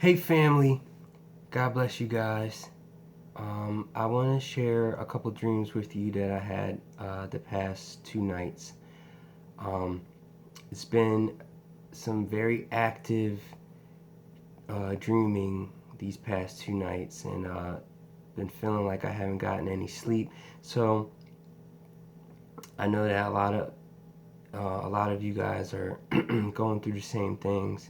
Hey family, God bless you guys. I want to share a couple dreams with you that I had the past 2 nights. Um, it's been some very active dreaming these past 2 nights, and been feeling like I haven't gotten any sleep. So I know that a lot of you guys are going through the same things.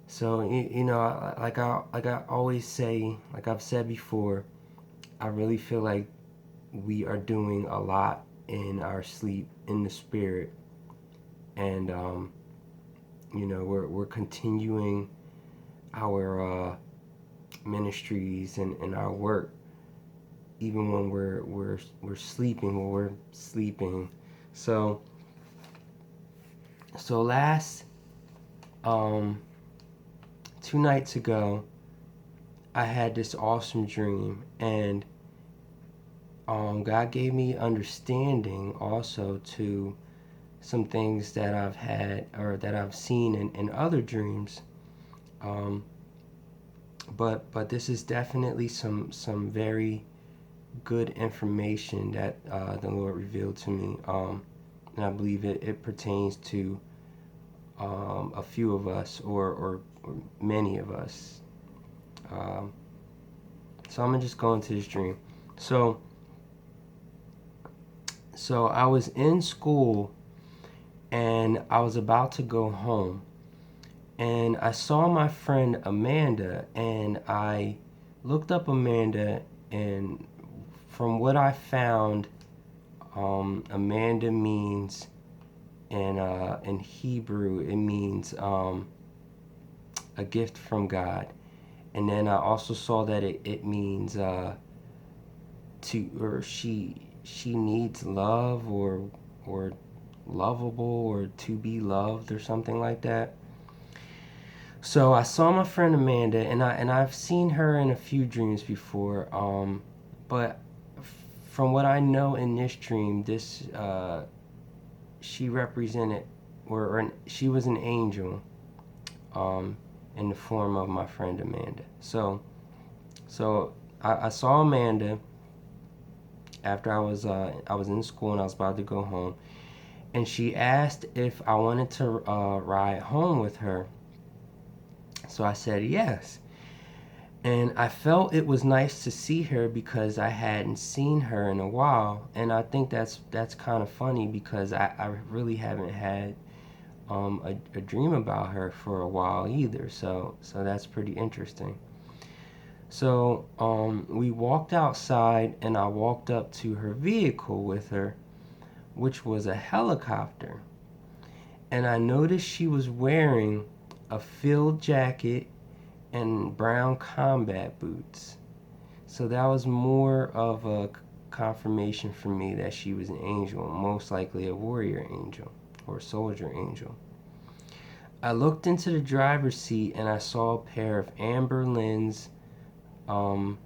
So like I always say, like I've said before, I really feel like we are doing a lot in our sleep in the spirit, and we're continuing our ministries and our work even when we're sleeping, when we're sleeping. So last um 2 nights ago, I had this awesome dream, and God gave me understanding also to some things that I've had or that I've seen in other dreams. Um, but this is definitely some very good information that the Lord revealed to me, and I believe it pertains to a few of us, or many of us. Um, so I'm gonna just go into this dream. So I was in school and I was about to go home, and I saw my friend Amanda, and I looked up Amanda, and from what I found, Amanda means in Hebrew, it means a gift from God. And then I also saw that it means to, or she needs love, or lovable, or to be loved, or something like that. So I saw my friend Amanda, and I've seen her in a few dreams before. But from what I know in this dream, this she represented, or she was an angel, um, in the form of my friend Amanda. So I saw Amanda after I was in school and I was about to go home, and she asked if I wanted to ride home with her. So I said yes. And I felt it was nice to see her because I hadn't seen her in a while, and I think that's kind of funny because I really haven't had a dream about her for a while either. So that's pretty interesting. So we walked outside, and I walked up to her vehicle with her, which was a helicopter, and I noticed she was wearing a field jacket and brown combat boots. So that was more of a confirmation for me that she was an angel, most likely a warrior angel or soldier angel. I looked into the driver's seat and I saw a pair of amber lens um,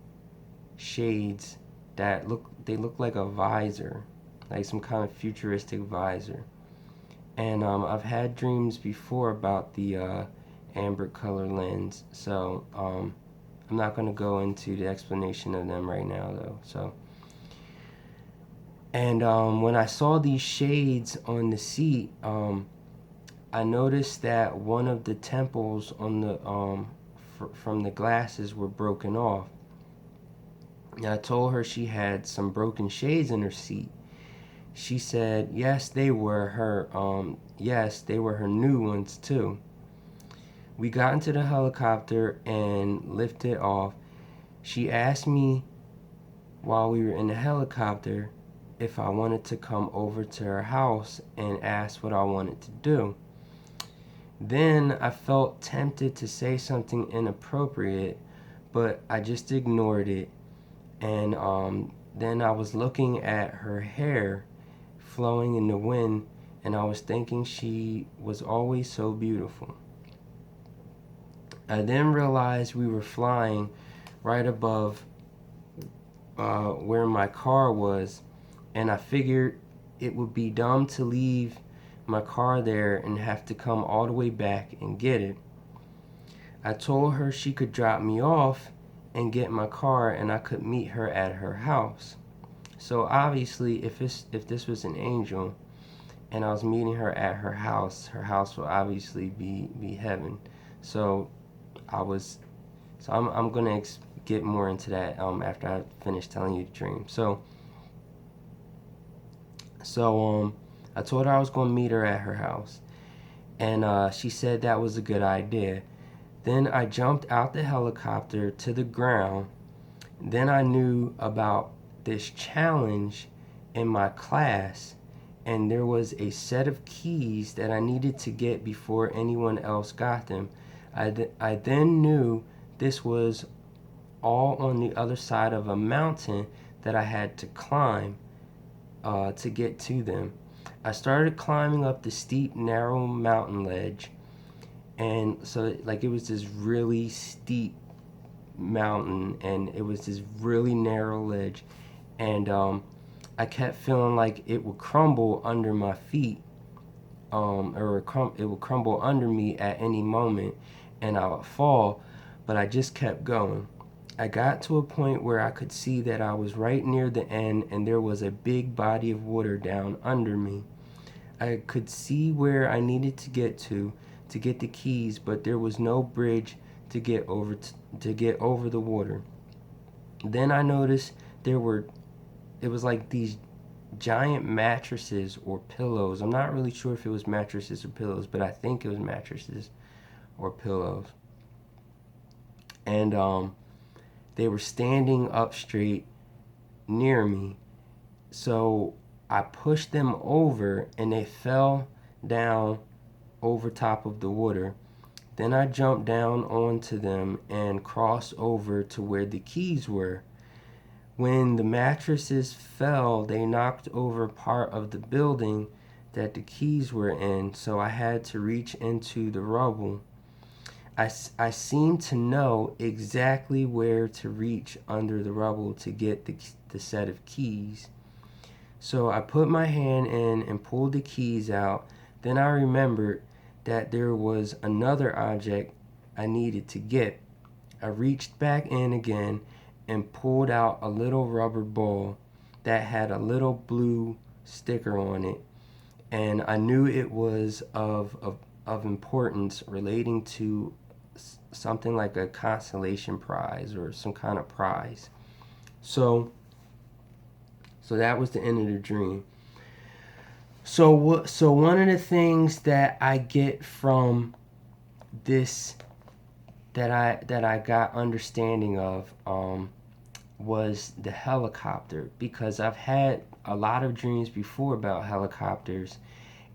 shades that look like a visor, like some kind of futuristic visor. And I've had dreams before about the amber color lens, so I'm not going to go into the explanation of them right now, though. And when I saw these shades on the seat, I noticed that one of the temples on the from the glasses were broken off. And I told her she had some broken shades in her seat. She said, yes, they were her. Yes, they were her new ones too. We got into the helicopter and lifted off. She asked me while we were in the helicopter if I wanted to come over to her house and ask what I wanted to do. Then I felt tempted to say something inappropriate, but I just ignored it. And then I was looking at her hair flowing in the wind, and I was thinking she was always so beautiful. I then realized we were flying right above where my car was, and I figured it would be dumb to leave my car there and have to come all the way back and get it. I told her she could drop me off and get my car and I could meet her at her house. So obviously if this was an angel and I was meeting her at her house will obviously be heaven. So I was I'm gonna get more into that after I finish telling you the dream. So I told her I was gonna meet her at her house, and she said that was a good idea. Then I jumped out the helicopter to the ground. Then I knew about this challenge in my class, and there was a set of keys that I needed to get before anyone else got them. I then knew this was all on the other side of a mountain that I had to climb to get to them. I started climbing up the steep, narrow mountain ledge, and so like it was this really steep mountain, and it was this really narrow ledge, and I kept feeling like it would crumble under my feet, it would crumble under me at any moment, and I would fall, but I just kept going. I got to a point where I could see that I was right near the end and there was a big body of water down under me. I could see where I needed to get the keys, but there was no bridge to get over the water. Then I noticed it was like these giant mattresses or pillows. I'm not really sure if it was mattresses or pillows, but I think it was mattresses or pillows. And they were standing up straight near me. So I pushed them over and they fell down over top of the water. Then I jumped down onto them and crossed over to where the keys were. When the mattresses fell, they knocked over part of the building that the keys were in, so I had to reach into the rubble. I seemed to know exactly where to reach under the rubble to get the set of keys. So I put my hand in and pulled the keys out. Then I remembered that there was another object I needed to get. I reached back in again and pulled out a little rubber ball that had a little blue sticker on it, and I knew it was of importance relating to something like a consolation prize or some kind of prize. So that was the end of the dream. So one of the things that I get from this that I got understanding of was the helicopter, because I've had a lot of dreams before about helicopters,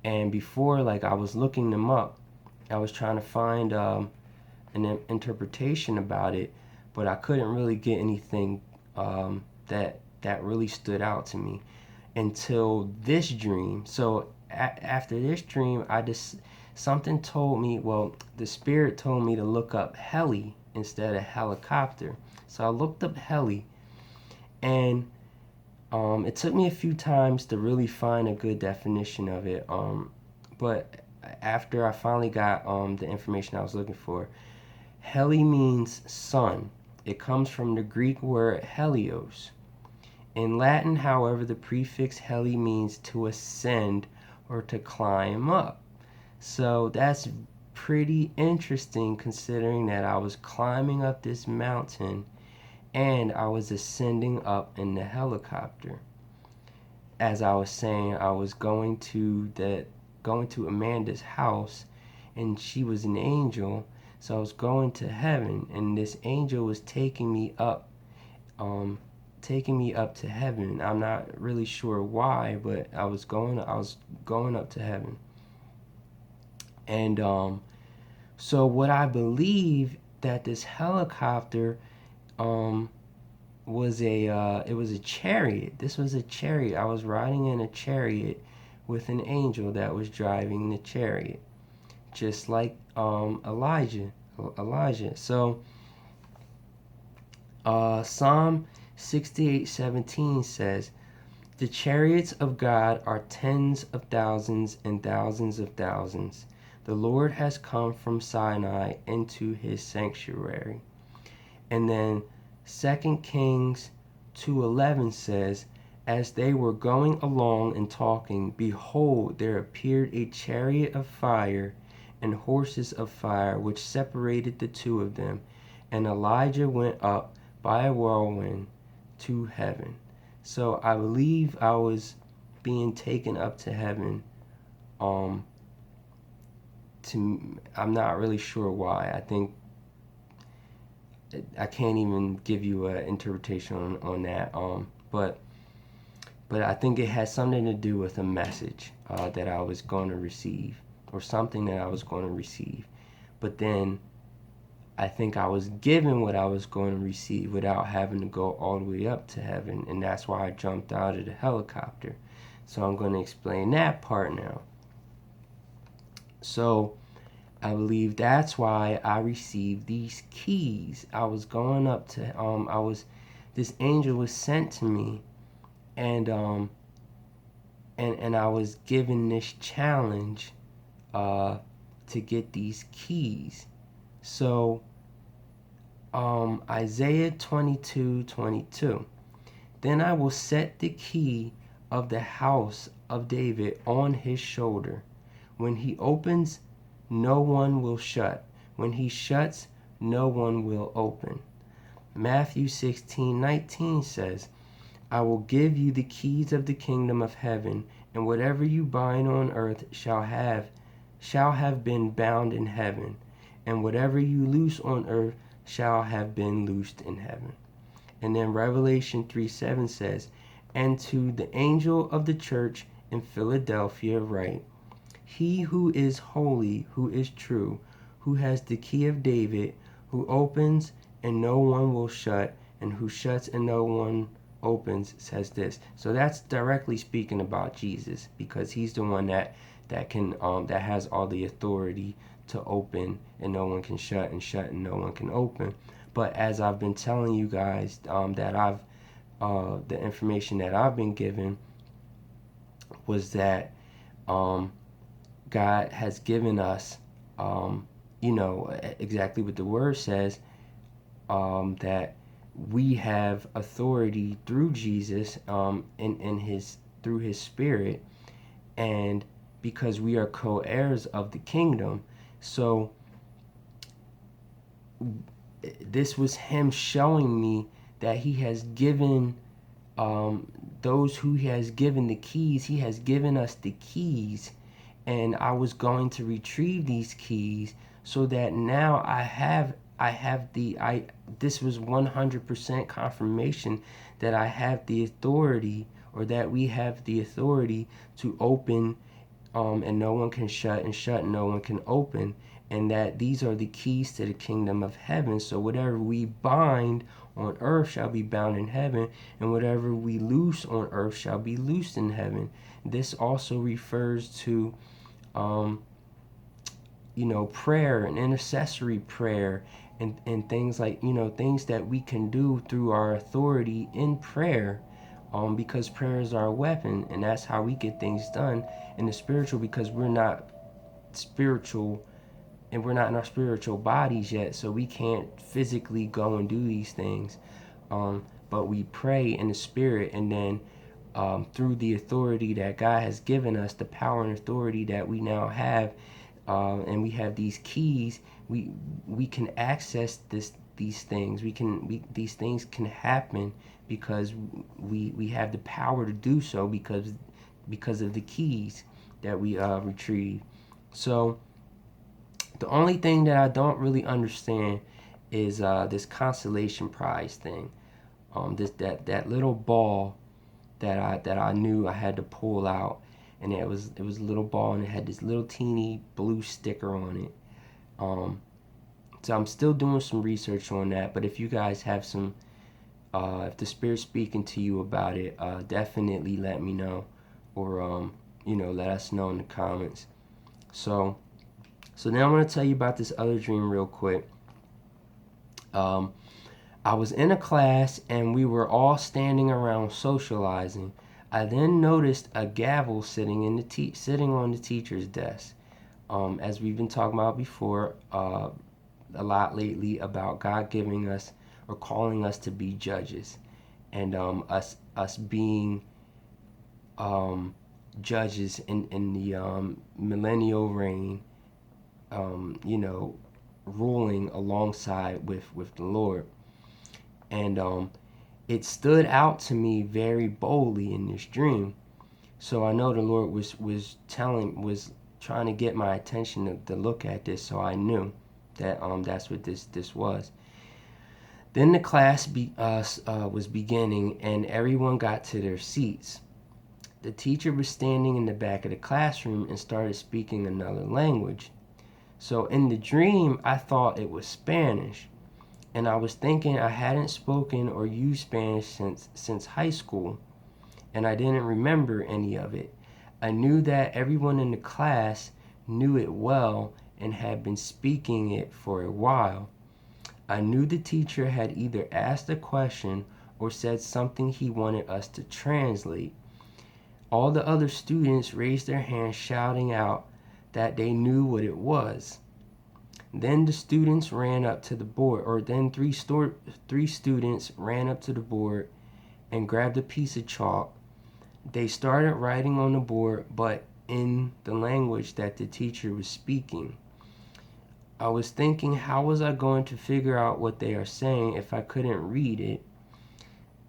and before, like, I was looking them up. I was trying to find an interpretation about it, but I couldn't really get anything that really stood out to me until this dream. So after this dream, something told me, well, the spirit told me to look up heli instead of helicopter. So I looked up heli, and it took me a few times to really find a good definition of it. But after I finally got the information I was looking for, heli means sun. It comes from the Greek word helios. In Latin, however, the prefix heli means to ascend or to climb up. So that's pretty interesting, considering that I was climbing up this mountain and I was ascending up in the helicopter. As I was saying, I was going to Amanda's house, and she was an angel, so I was going to heaven, and this angel was taking me up to heaven. I'm not really sure why, but I was going up to heaven. And so what I believe that this helicopter was it was a chariot. This was a chariot. I was riding in a chariot with an angel that was driving the chariot, just like Elijah. So Psalm 68:17 says, "The chariots of God are tens of thousands and thousands of thousands, The Lord has come from Sinai into his sanctuary. And then 2 Kings 2:11 says, as they were going along and talking, behold, there appeared a chariot of fire and horses of fire, which separated the two of them. And Elijah went up by a whirlwind to heaven. So I believe I was being taken up to heaven. I'm not really sure why. I think I can't even give you an interpretation on that. But I think it has something to do with a message that I was going to receive, or something that I was going to receive. But then I think I was given what I was going to receive without having to go all the way up to heaven, and that's why I jumped out of the helicopter. So I'm going to explain that part now. So I believe that's why I received these keys. I was going up to this angel was sent to me, and I was given this challenge to get these keys. So Isaiah 22:22. Then I will set the key of the house of David on his shoulder. When he opens, no one will shut. When he shuts, no one will open. Matthew 16:19 says, I will give you the keys of the kingdom of heaven, and whatever you bind on earth shall have been bound in heaven, and whatever you loose on earth shall have been loosed in heaven. And then Revelation 3:7 says, and to the angel of the church in Philadelphia write, he who is holy, who is true, who has the key of David, who opens and no one will shut, and who shuts and no one opens, says this. So that's directly speaking about Jesus, because he's the one that has all the authority to open and no one can shut, and shut and no one can open. But as I've been telling you guys, that the information that I've been given was that God has given us, exactly what the word says, that we have authority through Jesus, through his spirit, and because we are co-heirs of the kingdom. So this was him showing me that he has given those who he has given the keys, he has given us the keys, and I was going to retrieve these keys, so that now this was 100% confirmation that I have the authority, or that we have the authority to open, and no one can shut, and shut and no one can open, and that these are the keys to the kingdom of heaven. So whatever we bind on earth shall be bound in heaven, and whatever we loose on earth shall be loosed in heaven. This also refers to prayer and intercessory prayer, and things like, things that we can do through our authority in prayer, because prayer is our weapon, and that's how we get things done in the spiritual, because we're not spiritual, and we're not in our spiritual bodies yet, so we can't physically go and do these things, but we pray in the spirit, and then through the authority that God has given us, the power and authority that we now have, and we have these keys, we can access these things. These things can happen because we have the power to do so, because of the keys that we retrieve. So the only thing that I don't really understand is this consolation prize thing. That little ball that I knew I had to pull out, and it was a little ball, and it had this little teeny blue sticker on it. So I'm still doing some research on that. But if you guys have some, if the Spirit's speaking to you about it, definitely let me know, or let us know in the comments. So now I'm going to tell you about this other dream real quick. I was in a class, and we were all standing around socializing. I then noticed a gavel sitting on the teacher's desk. As we've been talking about before, a lot lately about God giving us or calling us to be judges, and us being um, judges in the millennial reign, you know, ruling alongside with the Lord. And it stood out to me very boldly in this dream. So I know the Lord was trying to get my attention to look at this. So I knew that that's what this was. Then the class was beginning, and everyone got to their seats. The teacher was standing in the back of the classroom and started speaking another language. So in the dream, I thought it was Spanish, and I was thinking I hadn't spoken or used Spanish since high school, and I didn't remember any of it. I knew that everyone in the class knew it well and had been speaking it for a while. I knew the teacher had either asked a question or said something he wanted us to translate. All the other students raised their hands, shouting out that they knew what it was. Then the students ran up to the board, or then three students ran up to the board and grabbed a piece of chalk. They started writing on the board, but in the language that the teacher was speaking. I was thinking, how was I going to figure out what they are saying if I couldn't read it?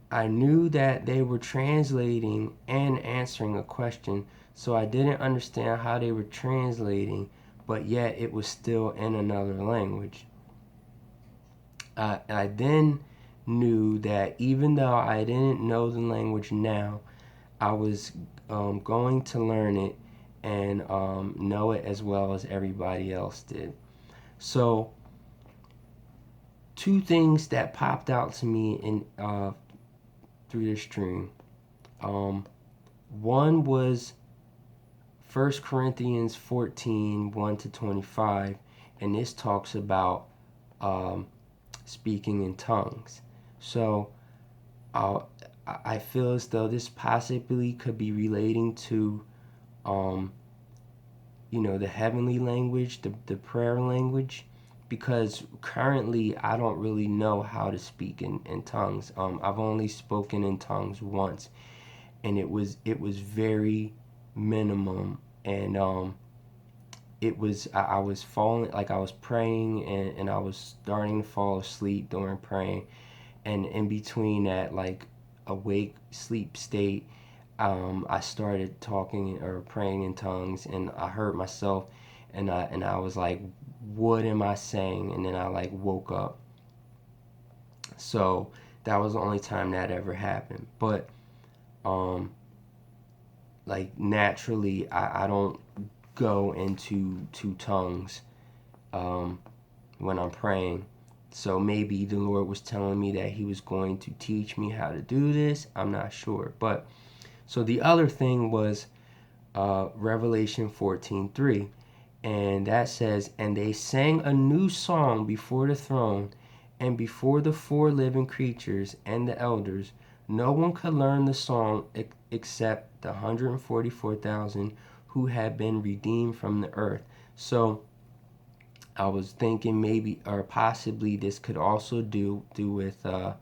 I knew that they were translating and answering a question, so I didn't understand how they were translating, but yet it was still in another language. I then knew that even though I didn't know the language now, I was going to learn it and know it as well as everybody else did. So, two things that popped out to me in through this dream. Um, One was 1 Corinthians 14 1 to 25, and this talks about um, speaking in tongues. So uh, I feel as though this possibly could be relating to, um, the heavenly language, the prayer language, because currently I don't really know how to speak in tongues. I've only spoken in tongues once, and it was very minimum, and I was falling, like I was praying, and I was starting to fall asleep during praying, and in between that, like, awake sleep state, I started talking or praying in tongues, and I heard myself, and I was like, what am I saying? And then I like woke up. So that was the only time that ever happened. But um like, naturally, I don't go into two tongues um when I'm praying. So maybe the Lord was telling me that he was going to teach me how to do this. I'm not sure. But so the other thing was Revelation 14:3, and that says, "And they sang a new song before the throne and before the four living creatures and the elders. No one could learn the song except the 144,000 who had been redeemed from the earth." So I was thinking maybe or possibly this could also do with the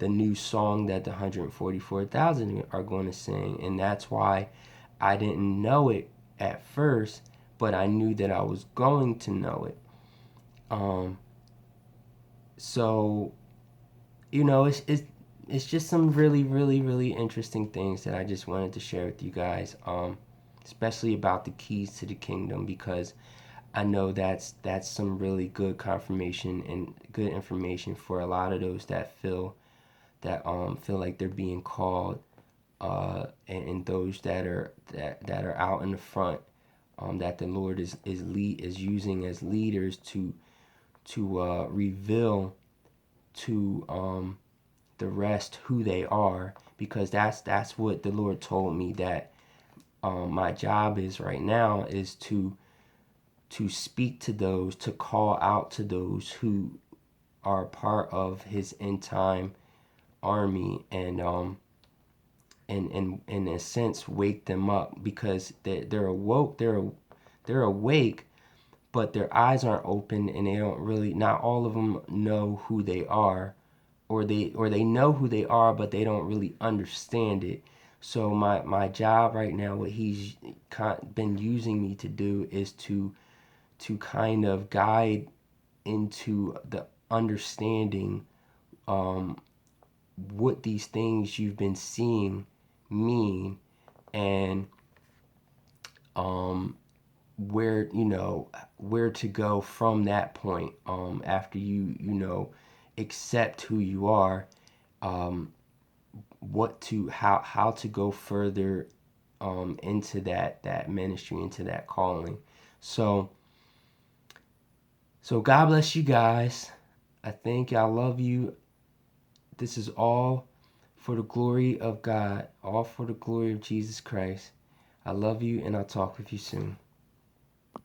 new song that the 144,000 are going to sing, and that's why I didn't know it at first, but I knew that I was going to know it. Um, so it's just some really really really interesting things that I just wanted to share with you guys, especially about the keys to the kingdom, because I know that's some really good confirmation and good information for a lot of those that feel like they're being called, and those that are out in the front, that the Lord is using as leaders to reveal to the rest who they are, because that's what the Lord told me that my job is right now, is to speak to those, to call out to those who are part of his end time army, and in a sense wake them up, because they're awoke, they're awake, but their eyes aren't open, and they don't really, not all of them know who they are, or they know who they are, but they don't really understand it. So my job right now, what he's been using me to do, is to kind of guide into the understanding, um, what these things you've been seeing mean, and um, where, where to go from that point, after accept who you are, um, what to how to go further, into that ministry, into that calling. So God bless you guys. I think I love you. This is all for the glory of God, all for the glory of Jesus Christ. I love you, and I'll talk with you soon.